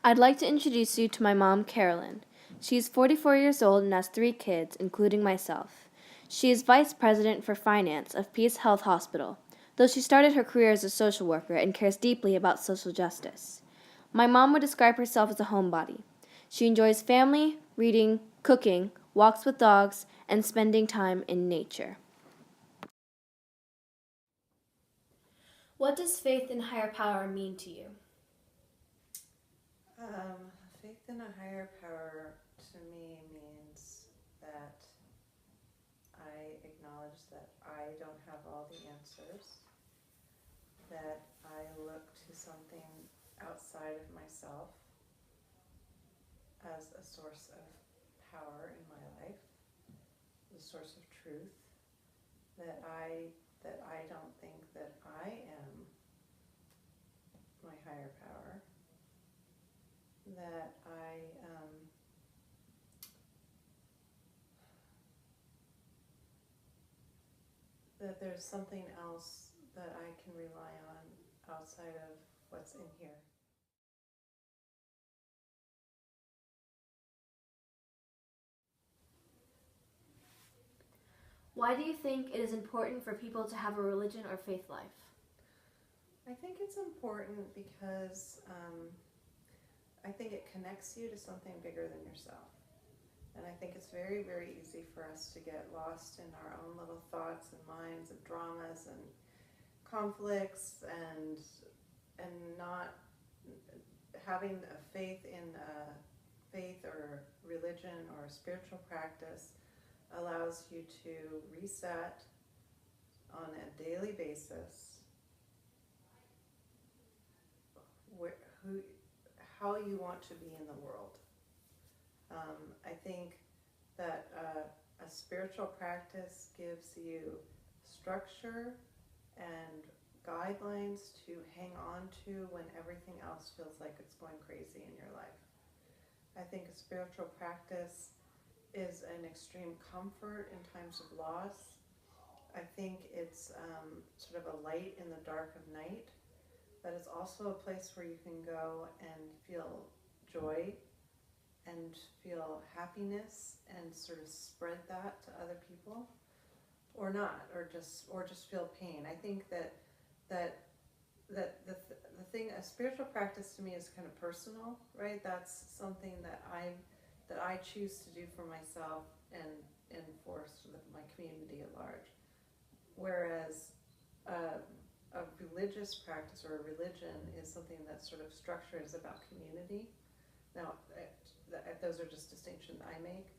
I'd like to introduce you to my mom, Carolyn. She is 44 years old and has 3 kids, including myself. She is Vice President for Finance of Peace Health Hospital, though she started her career as a social worker and cares deeply about social justice. My mom would describe herself as a homebody. She enjoys family, reading, cooking, walks with dogs, and spending time in nature. What does faith in higher power mean to you? Faith in a higher power to me means that I acknowledge that I don't have all the answers, that I look to something outside of myself as a source of power in my life, the source of truth, that I don't think that I am my higher power, that that there's something else that I can rely on outside of what's in here. Why do you think it is important for people to have a religion or faith life? I think it's important because I think it connects you to something bigger than yourself. And I think it's very, very easy for us to get lost in our own little thoughts and minds and dramas and conflicts and not having a faith in faith or religion or a spiritual practice allows you to reset on a daily basis who, how you want to be in the world. I think that a spiritual practice gives you structure and guidelines to hang on to when everything else feels like it's going crazy in your life. I think a spiritual practice is an extreme comfort in times of loss. I think it's sort of a light in the dark of night, but it's also a place where you can go and feel joy and feel happiness and sort of spread that to other people, or not, or just feel pain. I think that the thing, a spiritual practice to me is kind of personal, right? That's something that I choose to do for myself and for sort of my community at large. Whereas a religious practice or a religion is something that's sort of structured, is about community. Now, those are just distinctions I make.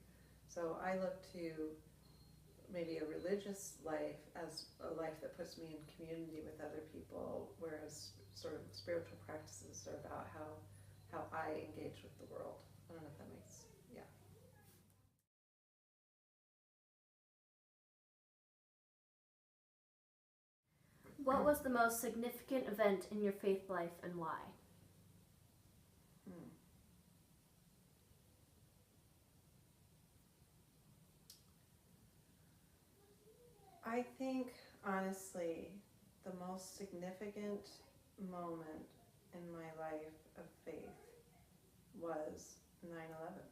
So I look to maybe a religious life as a life that puts me in community with other people, whereas sort of spiritual practices are about how I engage with the world. I don't know if that makes, yeah. What was the most significant event in your faith life and why? Hmm. I think, honestly, the most significant moment in my life of faith was 9/11,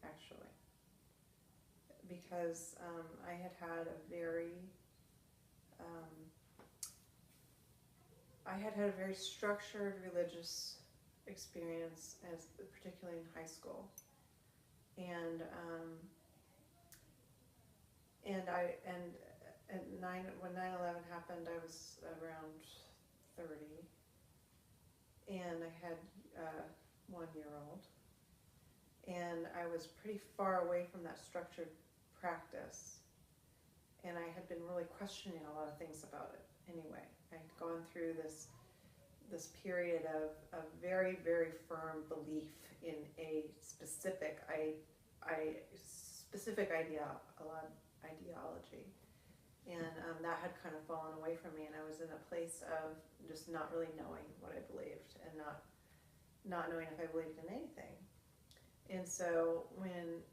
actually. Because I had had a very, structured religious experience, as particularly in high school, and when 9/11 happened, I was around 30, and I had a 1-year-old, and I was pretty far away from that structured practice, and I had been really questioning a lot of things about it anyway. I had gone through this period of very, very firm belief in a specific ideology, and that had kind of fallen away from me, and I was in a place of just not really knowing what I believed, and not knowing if I believed in anything. And so when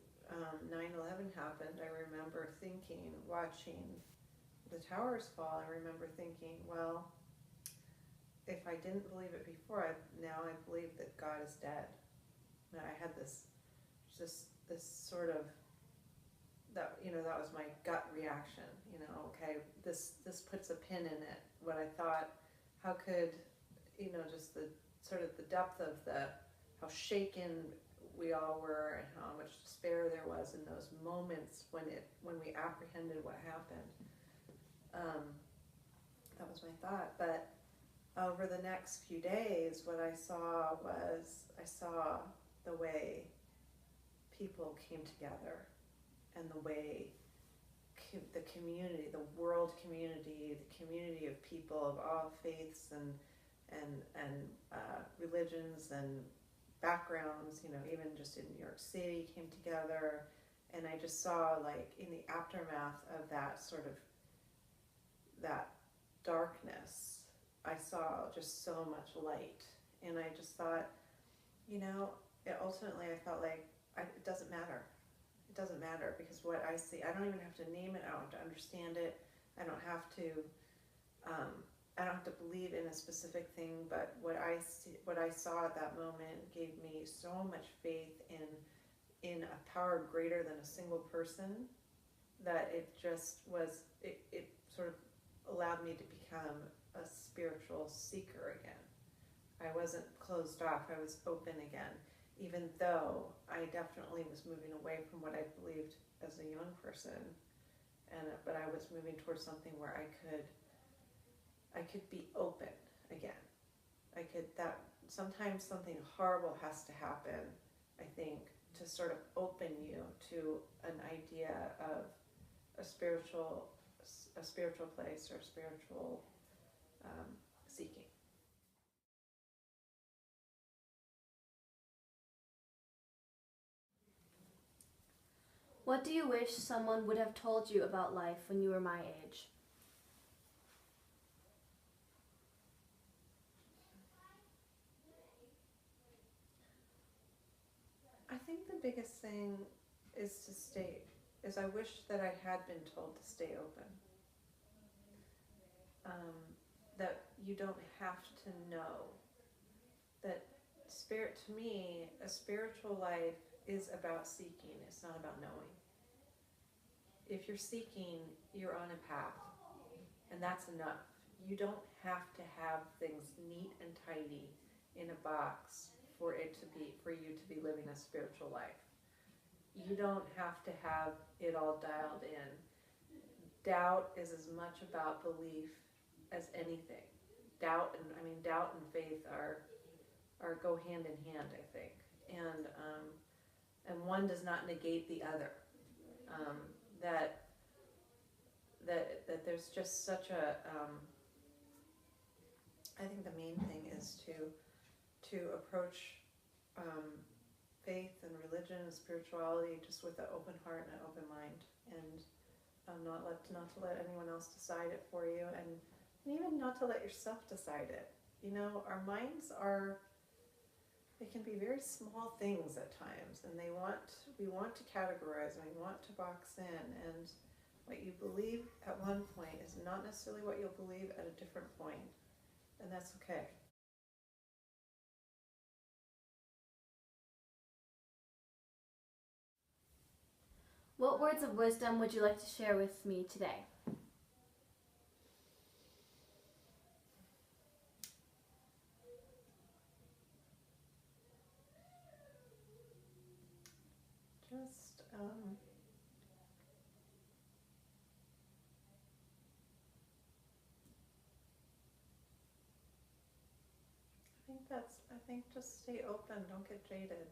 9/11 happened, I remember thinking, watching the towers fall, I remember thinking, well, if I didn't believe it before, now I believe that God is dead. And I had this sort of, that, that was my gut reaction, okay, this puts a pin in it. What I thought, how could, just the sort of the depth of how shaken we all were and how much despair there was in those moments when we apprehended what happened. That was my thought. But over the next few days, what I saw the way people came together, and the way the community, the world community, the community of people of all faiths and religions and backgrounds, even just in New York City, came together. And I just saw, like, in the aftermath of that sort of, that darkness, I saw just so much light. And I just thought, ultimately I felt like it doesn't matter. It doesn't matter, because what I see, I don't even have to name it, I don't have to understand it, I don't have to believe in a specific thing, but what I saw at that moment gave me so much faith in a power greater than a single person, that it just was, it sort of allowed me to become a spiritual seeker again. I wasn't closed off, I was open again, even though I definitely was moving away from what I believed as a young person, but I was moving towards something where I could be open again. That sometimes something horrible has to happen, I think, to sort of open you to an idea of a spiritual place or spiritual seeking. What do you wish someone would have told you about life when you were my age? I think the biggest thing is I wish that I had been told to stay open. That you don't have to know. That to me, a spiritual life is about seeking, it's not about knowing. If you're seeking, you're on a path, and that's enough. You don't have to have things neat and tidy in a box for you to be living a spiritual life. You don't have to have it all dialed in. Doubt is as much about belief as anything. Doubt and faith are go hand in hand, I think, and one does not negate the other. That there's just such a. I think the main thing is to approach faith and religion and spirituality just with an open heart and an open mind, and not to let anyone else decide it for you, and even not to let yourself decide it. Our minds they can be very small things at times, and we want to categorize, and we want to box in, and what you believe at one point is not necessarily what you'll believe at a different point, and that's okay. What words of wisdom would you like to share with me today? Just I think just stay open, don't get jaded.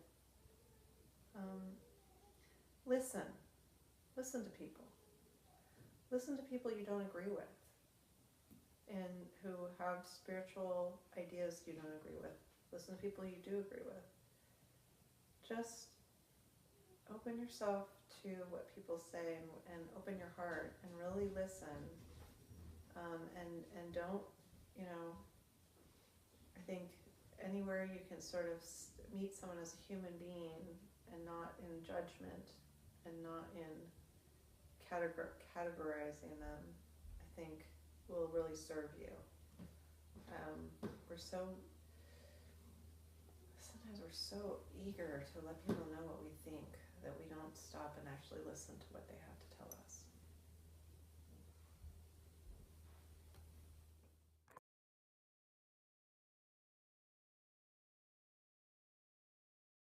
Listen to people. Listen to people you don't agree with, and who have spiritual ideas you don't agree with. Listen to people you do agree with. Just open yourself to what people say, and open your heart and really listen, and don't, I think anywhere you can sort of meet someone as a human being, and not in judgment, and not in categorizing them, I think will really serve you. we're so, sometimes we're so eager to let people know what we think that we don't stop and actually listen to what they have to tell us.